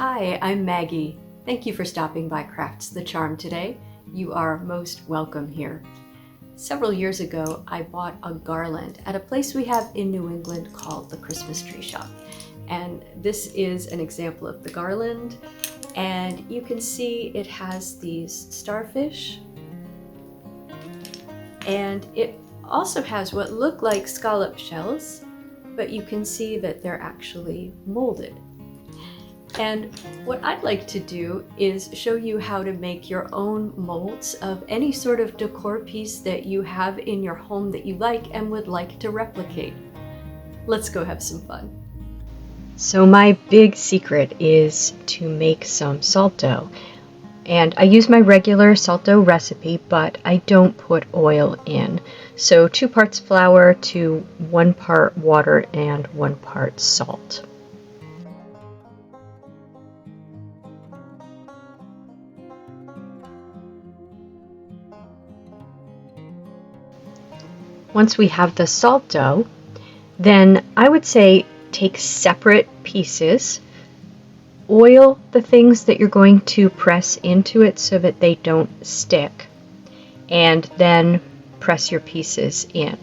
Hi, I'm Maggie. Thank you for stopping by Crafts the Charm today. You are most welcome here. Several years ago, I bought a garland at a place we have in New England called the Christmas Tree Shop. And this is an example of the garland. And you can see it has these starfish. And it also has what look like scallop shells, but you can see that they're actually molded. And what I'd like to do is show you how to make your own molds of any sort of decor piece that you have in your home that you like and would like to replicate. Let's go have some fun. So my big secret is to make some salt dough. And I use my regular salt dough recipe, but I don't put oil in. So 2 parts flour to 1 part water and 1 part salt. Once we have the salt dough, then I would say take separate pieces, oil the things that you're going to press into it so that they don't stick, and then press your pieces in.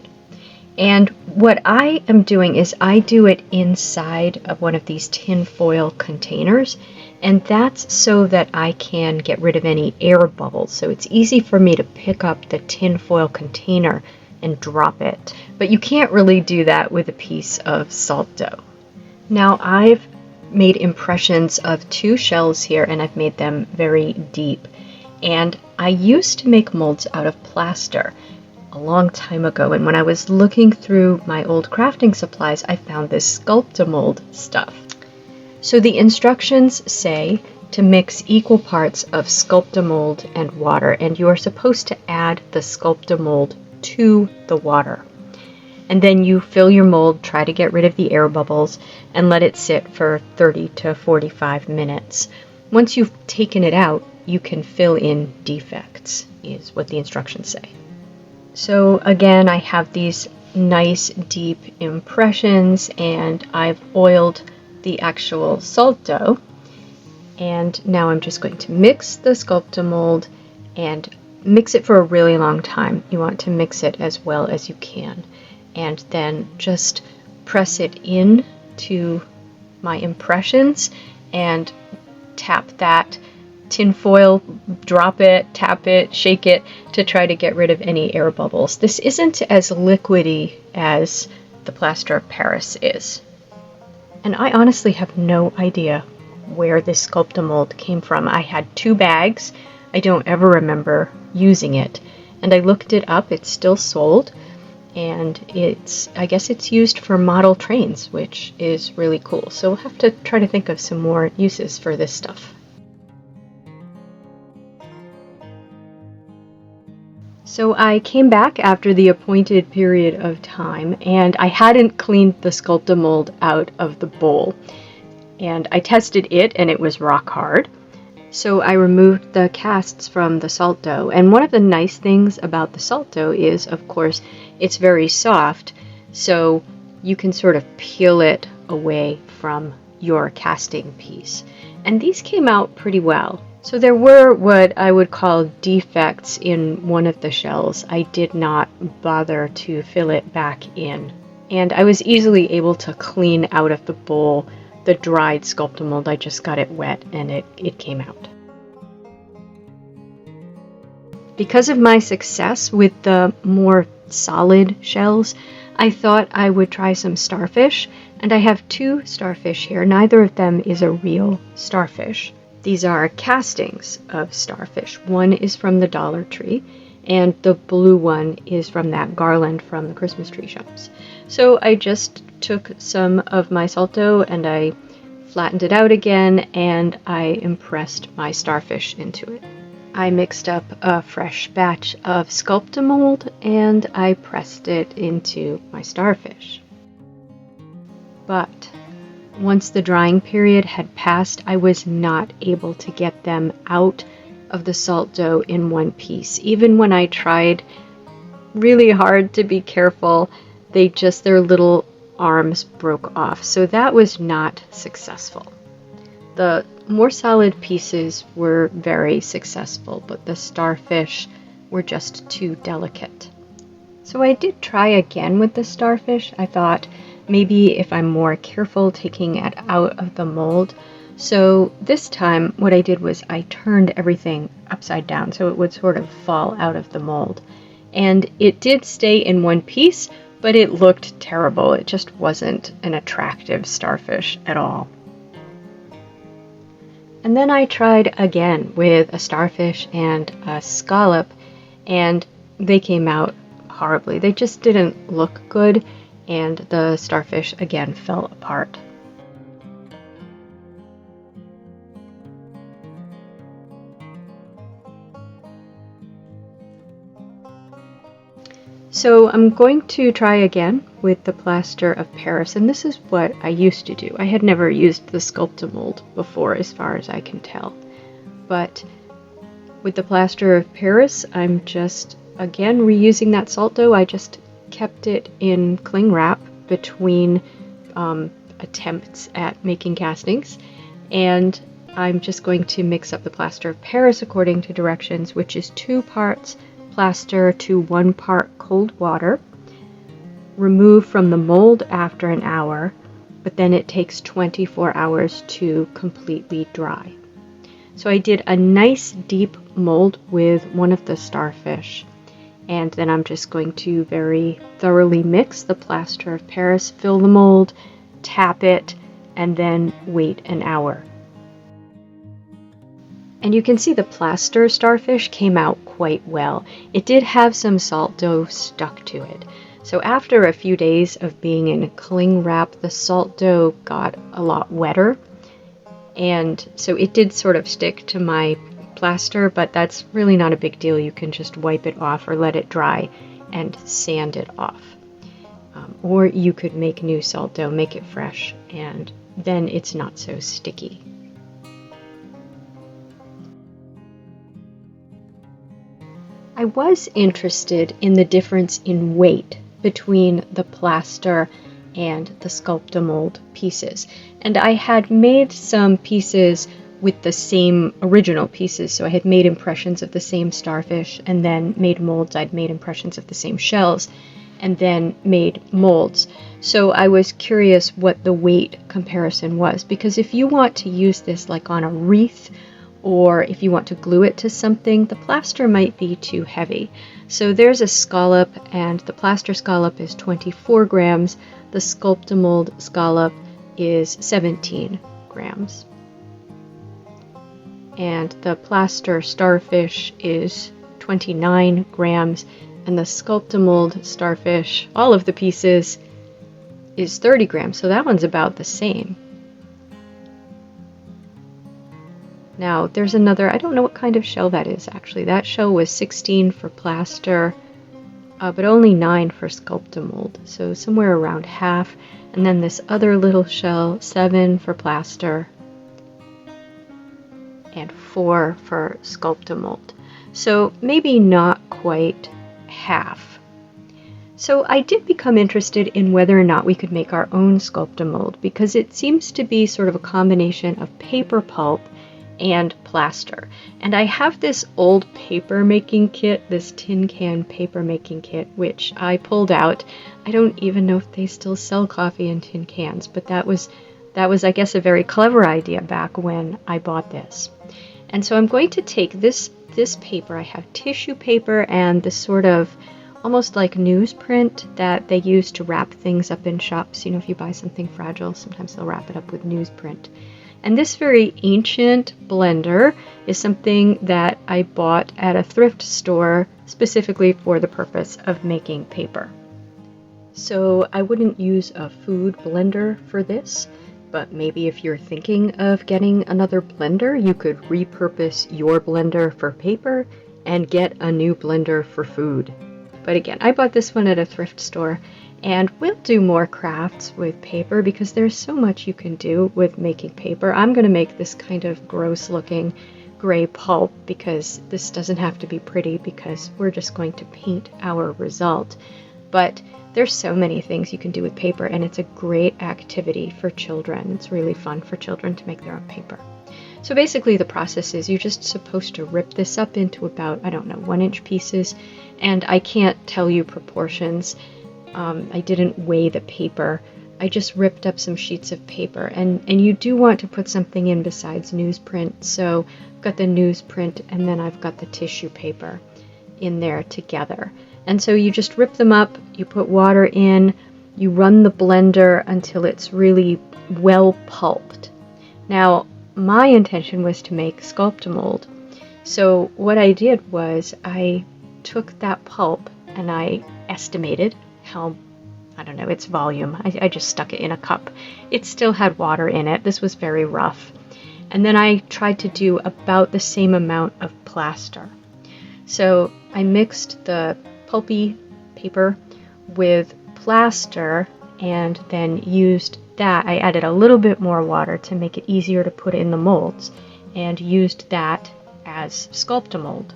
And what I am doing is I do it inside of one of these tin foil containers, and that's so that I can get rid of any air bubbles. So it's easy for me to pick up the tin foil container and drop it. But you can't really do that with a piece of salt dough. Now I've made impressions of 2 shells here, and I've made them very deep. And I used to make molds out of plaster a long time ago, and when I was looking through my old crafting supplies, I found this Sculptamold stuff. So the instructions say to mix equal parts of Sculptamold and water, and you are supposed to add the Sculptamold to the water. And then you fill your mold, try to get rid of the air bubbles, and let it sit for 30 to 45 minutes. Once you've taken it out, you can fill in defects, is what the instructions say. So again, I have these nice deep impressions, and I've oiled the actual salt dough. And now I'm just going to mix the Sculptamold and mix it for a really long time. You want to mix it as well as you can. And then just press it in to my impressions and tap that tin foil, drop it, tap it, shake it to try to get rid of any air bubbles. This isn't as liquidy as the plaster of Paris is. And I honestly have no idea where this Sculptamold came from. I had 2 bags. I don't ever remember using it. And I looked it up. It's still sold. And I guess it's used for model trains, which is really cool. So we'll have to try to think of some more uses for this stuff. So I came back after the appointed period of time, and I hadn't cleaned the Sculptamold out of the bowl. And I tested it, and it was rock hard. So I removed the casts from the salt dough. And one of the nice things about the salt dough is, of course, it's very soft, so you can sort of peel it away from your casting piece. And these came out pretty well. So there were what I would call defects in one of the shells. I did not bother to fill it back in. And I was easily able to clean out of the bowl the dried Sculptamold. I just got it wet and it came out. Because of my success with the more solid shells, I thought I would try some starfish, and I have 2 starfish here. Neither of them is a real starfish. These are castings of starfish. One is from the Dollar Tree, and the blue one is from that garland from the Christmas tree shops. So I just took some of my salt dough and I flattened it out again, and I impressed my starfish into it. I mixed up a fresh batch of Sculptamold and I pressed it into my starfish. But once the drying period had passed, I was not able to get them out of the salt dough in one piece. Even when I tried really hard to be careful, their little arms broke off. So that was not successful. The more solid pieces were very successful, but the starfish were just too delicate. So I did try again with the starfish. I thought maybe if I'm more careful taking it out of the mold. So this time what I did was I turned everything upside down so it would sort of fall out of the mold. And it did stay in one piece, but it looked terrible. It just wasn't an attractive starfish at all. And then I tried again with a starfish and a scallop, and they came out horribly. They just didn't look good, and the starfish again fell apart. So I'm going to try again with the plaster of Paris, and this is what I used to do. I had never used the Sculptamold before, as far as I can tell. But with the plaster of Paris, I'm just, again, reusing that salt dough. I just kept it in cling wrap between attempts at making castings, and I'm just going to mix up the plaster of Paris according to directions, which is 2 parts plaster to 1 part cold water. Remove from the mold after an hour, but then it takes 24 hours to completely dry. So I did a nice deep mold with one of the starfish, and then I'm just going to very thoroughly mix the plaster of Paris, fill the mold, tap it, and then wait an hour. And you can see the plaster starfish came out quite well. It did have some salt dough stuck to it. So after a few days of being in cling wrap, the salt dough got a lot wetter. And so it did sort of stick to my plaster, but that's really not a big deal. You can just wipe it off or let it dry and sand it off. Or you could make new salt dough, make it fresh, and then it's not so sticky. I was interested in the difference in weight between the plaster and the Sculptamold pieces. And I had made some pieces with the same original pieces, so I had made impressions of the same starfish and then made molds. I'd made impressions of the same shells and then made molds. So I was curious what the weight comparison was, because if you want to use this like on a wreath, or if you want to glue it to something, the plaster might be too heavy. So there's a scallop, and the plaster scallop is 24 grams. The Sculptamold scallop is 17 grams. And the plaster starfish is 29 grams. And the Sculptamold starfish, all of the pieces, is 30 grams. So that one's about the same. Now, there's another, I don't know what kind of shell that is actually. That shell was 16 for plaster, but only 9 for Sculptamold, so somewhere around half. And then this other little shell, 7 for plaster, and 4 for Sculptamold. So maybe not quite half. So I did become interested in whether or not we could make our own Sculptamold, because it seems to be sort of a combination of paper pulp and plaster. And I have this old paper making kit, this tin can paper making kit, which I pulled out. I don't even know if they still sell coffee in tin cans, but that was I guess a very clever idea back when I bought this. And so I'm going to take this paper. I have tissue paper and this sort of almost like newsprint that they use to wrap things up in shops. You know, if you buy something fragile, sometimes they'll wrap it up with newsprint. And this very ancient blender is something that I bought at a thrift store specifically for the purpose of making paper. So I wouldn't use a food blender for this, but maybe if you're thinking of getting another blender, you could repurpose your blender for paper and get a new blender for food. But again, I bought this one at a thrift store. And we'll do more crafts with paper because there's so much you can do with making paper. I'm going to make this kind of gross looking gray pulp because this doesn't have to be pretty because we're just going to paint our result. but there's so many things you can do with paper, and it's a great activity for children. It's really fun for children to make their own paper. So basically the process is you're just supposed to rip this up into about, I don't know, 1-inch pieces, and I can't tell you proportions. I didn't weigh the paper. I just ripped up some sheets of paper, and you do want to put something in besides newsprint, so I've got the newsprint and then I've got the tissue paper in there together. And so you just rip them up, you put water in, you run the blender until it's really well pulped. Now, my intention was to make Sculptamold. So what I did was I took that pulp and I estimated how, I don't know, its volume. I just stuck it in a cup. It still had water in it. This was very rough. And then I tried to do about the same amount of plaster. So I mixed the pulpy paper with plaster and then used that. I added a little bit more water to make it easier to put in the molds and used that as Sculptamold.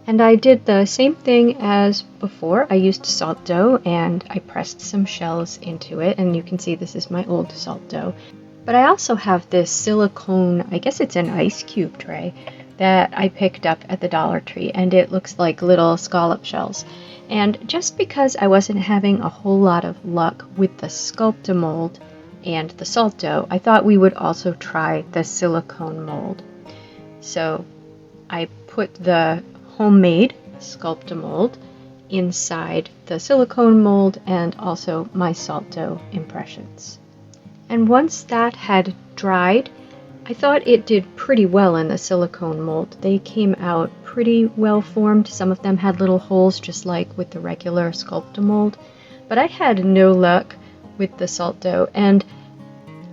And I did the same thing as before. I used salt dough and I pressed some shells into it, and you can see this is my old salt dough. But I also have this silicone, I guess it's an ice cube tray, that I picked up at the Dollar Tree, and it looks like little scallop shells. And just because I wasn't having a whole lot of luck with the Sculptamold and the salt dough, I thought we would also try the silicone mold. So I put the homemade Sculptamold inside the silicone mold and also my salt dough impressions. And once that had dried, I thought it did pretty well in the silicone mold. They came out pretty well formed. Some of them had little holes just like with the regular Sculptamold, but I had no luck with the salt dough, and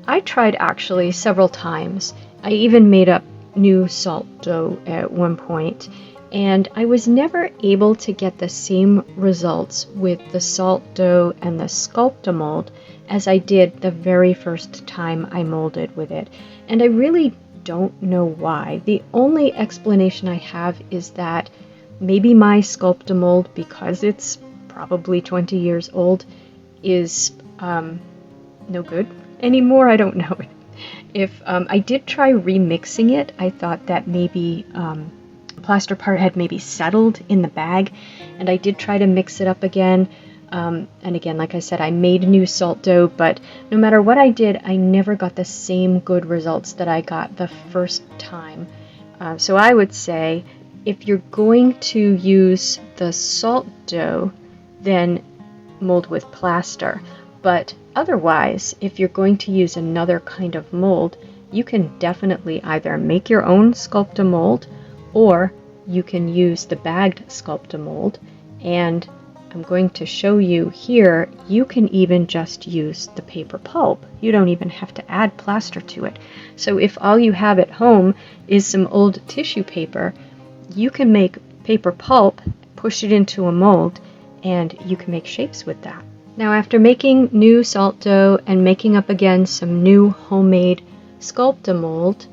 I tried actually several times. I even made up new salt dough at one point, and I was never able to get the same results with the salt dough and the Sculptamold as I did the very first time I molded with it. And I really don't know why. The only explanation I have is that maybe my Sculptamold, because it's probably 20 years old, is no good anymore. I don't know. If I did try remixing it, I thought that maybe plaster part had maybe settled in the bag, and I did try to mix it up again. And again, like I said, I made new salt dough, but no matter what I did, I never got the same good results that I got the first time. So I would say if you're going to use the salt dough, then mold with plaster. But otherwise, if you're going to use another kind of mold, you can definitely either make your own Sculptamold, or you can use the bagged Sculptamold. And I'm going to show you here, you can even just use the paper pulp. You don't even have to add plaster to it. So if all you have at home is some old tissue paper, you can make paper pulp, push it into a mold, and you can make shapes with that. Now, after making new salt dough and making up again some new homemade Sculptamold,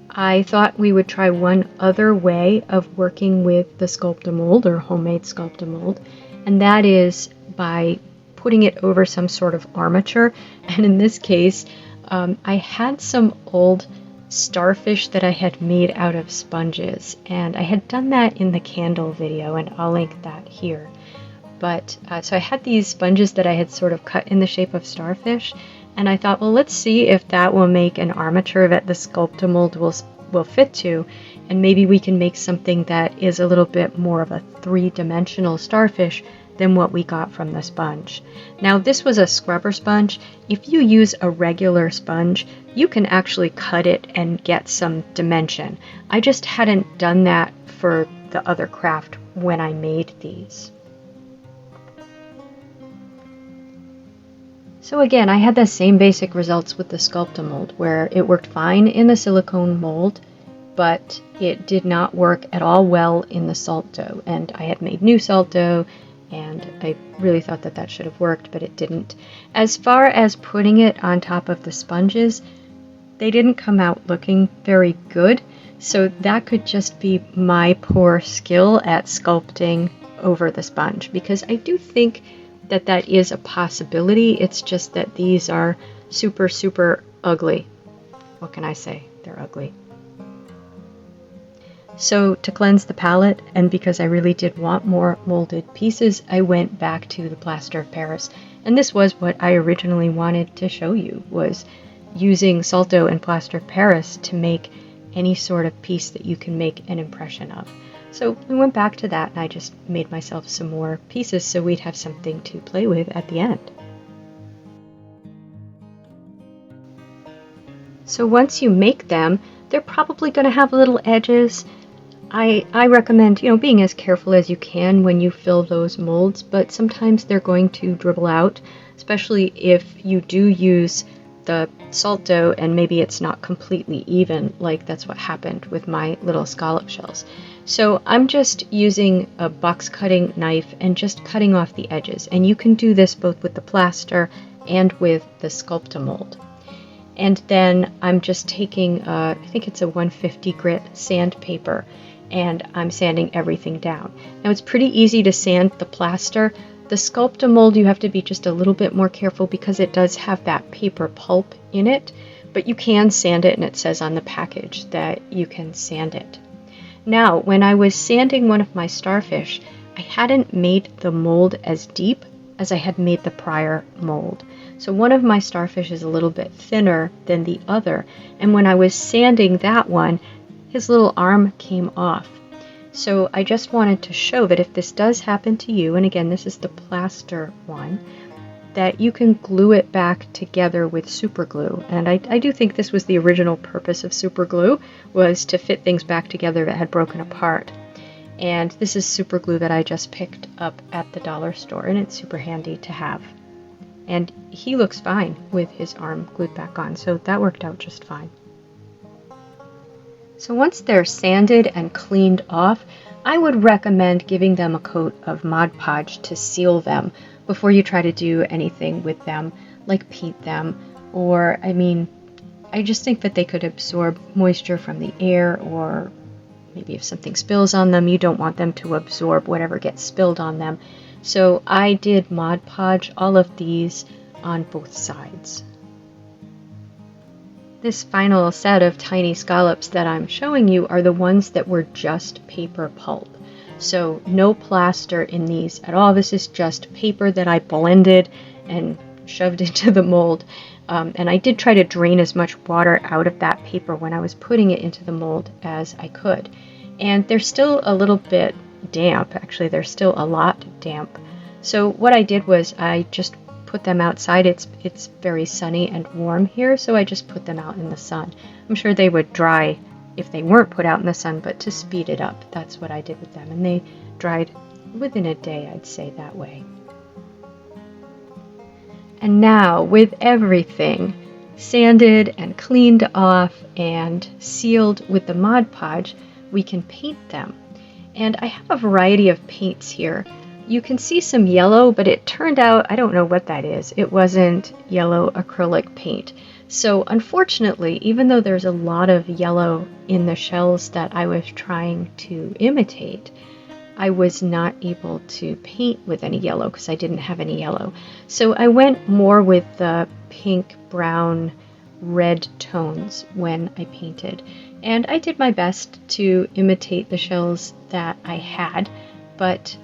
I thought we would try one other way of working with the Sculptamold or homemade Sculptamold, and that is by putting it over some sort of armature. And in this case, I had some old starfish that I had made out of sponges, and I had done that in the candle video, and I'll link that here. But so I had these sponges that I had sort of cut in the shape of starfish, and I thought, well, let's see if that will make an armature that the Sculptamold will fit to, and maybe we can make something that is a little bit more of a three-dimensional starfish than what we got from the sponge. Now, this was a scrubber sponge. If you use a regular sponge, you can actually cut it and get some dimension. I just hadn't done that for the other craft when I made these. So again, I had the same basic results with the Sculptamold, where it worked fine in the silicone mold, but it did not work at all well in the salt dough. And I had made new salt dough, and I really thought that that should have worked, but it didn't. As far as putting it on top of the sponges, they didn't come out looking very good, so that could just be my poor skill at sculpting over the sponge, because I do think that that is a possibility. It's just that these are super, super ugly. What can I say? They're ugly. So to cleanse the palette, and because I really did want more molded pieces, I went back to the Plaster of Paris. And this was what I originally wanted to show you, was using Salto and Plaster of Paris to make any sort of piece that you can make an impression of. So we went back to that, and I just made myself some more pieces so we'd have something to play with at the end. So once you make them, they're probably going to have little edges. I recommend, being as careful as you can when you fill those molds, but sometimes they're going to dribble out, especially if you do use the salt dough and maybe it's not completely even, like that's what happened with my little scallop shells. So I'm just using a box cutting knife and just cutting off the edges, and you can do this both with the plaster and with the Sculptamold. And then I'm just taking, I think it's a 150 grit sandpaper, and I'm sanding everything down. Now it's pretty easy to sand the plaster. The Sculptamold, you have to be just a little bit more careful because it does have that paper pulp in it, but you can sand it, and it says on the package that you can sand it. Now, when I was sanding one of my starfish, I hadn't made the mold as deep as I had made the prior mold. So one of my starfish is a little bit thinner than the other, and when I was sanding that one, his little arm came off. So I just wanted to show that if this does happen to you, and again this is the plaster one, that you can glue it back together with super glue. And I do think this was the original purpose of super glue, was to fit things back together that had broken apart. And this is super glue that I just picked up at the dollar store, and it's super handy to have. And he looks fine with his arm glued back on, so that worked out just fine. So once they're sanded and cleaned off, I would recommend giving them a coat of Mod Podge to seal them before you try to do anything with them, like paint them, or, I just think that they could absorb moisture from the air, or maybe if something spills on them, you don't want them to absorb whatever gets spilled on them. So I did Mod Podge all of these on both sides. This final set of tiny scallops that I'm showing you are the ones that were just paper pulp. So no plaster in these at all. This is just paper that I blended and shoved into the mold. And I did try to drain as much water out of that paper when I was putting it into the mold as I could. And they're still a little bit damp. Actually, they're still a lot damp. So what I did was I just put them outside. It's very sunny and warm here, so I just put them out in the sun. I'm sure they would dry if they weren't put out in the sun, but to speed it up, that's what I did with them. And they dried within a day, I'd say, that way. And now, with everything sanded and cleaned off and sealed with the Mod Podge, we can paint them. And I have a variety of paints here. You can see some yellow, but it turned out, I don't know what that is. It wasn't yellow acrylic paint. So unfortunately, even though there's a lot of yellow in the shells that I was trying to imitate, I was not able to paint with any yellow because I didn't have any yellow. So I went more with the pink, brown, red tones when I painted. And I did my best to imitate the shells that I had. But,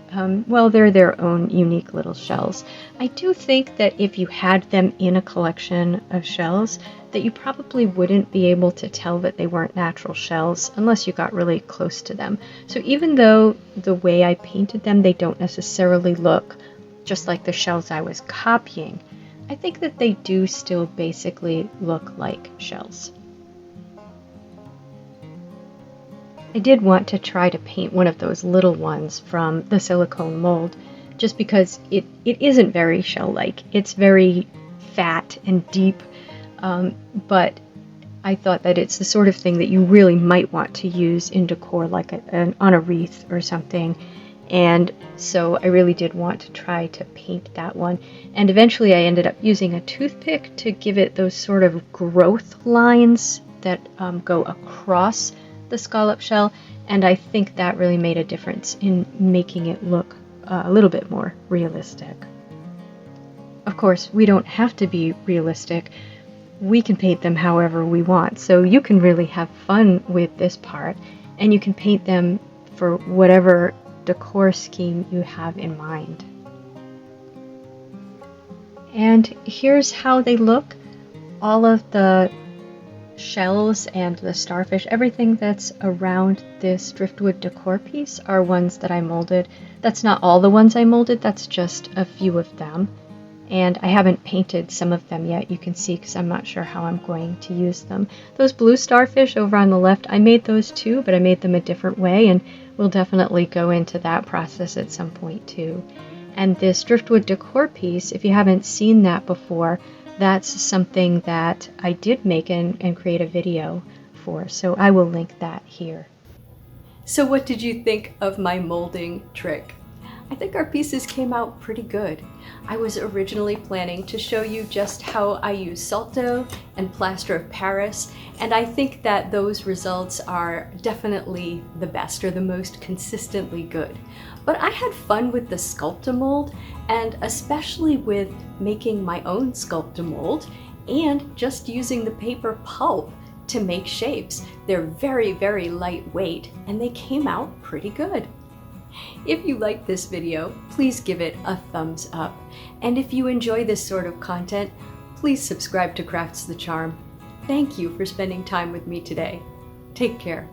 well, they're their own unique little shells. I do think that if you had them in a collection of shells, that you probably wouldn't be able to tell that they weren't natural shells unless you got really close to them. So even though the way I painted them, they don't necessarily look just like the shells I was copying, I think that they do still basically look like shells. I did want to try to paint one of those little ones from the silicone mold, just because it isn't very shell-like. It's very fat and deep, but I thought that it's the sort of thing that you really might want to use in decor, like on a wreath or something. And so I really did want to try to paint that one. And eventually I ended up using a toothpick to give it those sort of growth lines that go across the scallop shell, and I think that really made a difference in making it look a little bit more realistic. Of course, we don't have to be realistic. We can paint them however we want, so you can really have fun with this part, and you can paint them for whatever decor scheme you have in mind. And here's how they look. All of the shells and the starfish, everything that's around this driftwood decor piece are ones that I molded. That's not all the ones I molded, that's just a few of them. And I haven't painted some of them yet, you can see, because I'm not sure how I'm going to use them. Those blue starfish over on the left, I made those too, but I made them a different way, and we'll definitely go into that process at some point too. And this driftwood decor piece, if you haven't seen that before, that's something that I did make and create a video for, so I will link that here. So what did you think of my molding trick? I think our pieces came out pretty good. I was originally planning to show you just how I use Sculptamold and Plaster of Paris, and I think that those results are definitely the best, or the most consistently good. But I had fun with the Sculptamold, and especially with making my own Sculptamold and just using the paper pulp to make shapes. They're very, very lightweight, and they came out pretty good. If you like this video, please give it a thumbs up. And if you enjoy this sort of content, please subscribe to Crafts the Charm. Thank you for spending time with me today. Take care.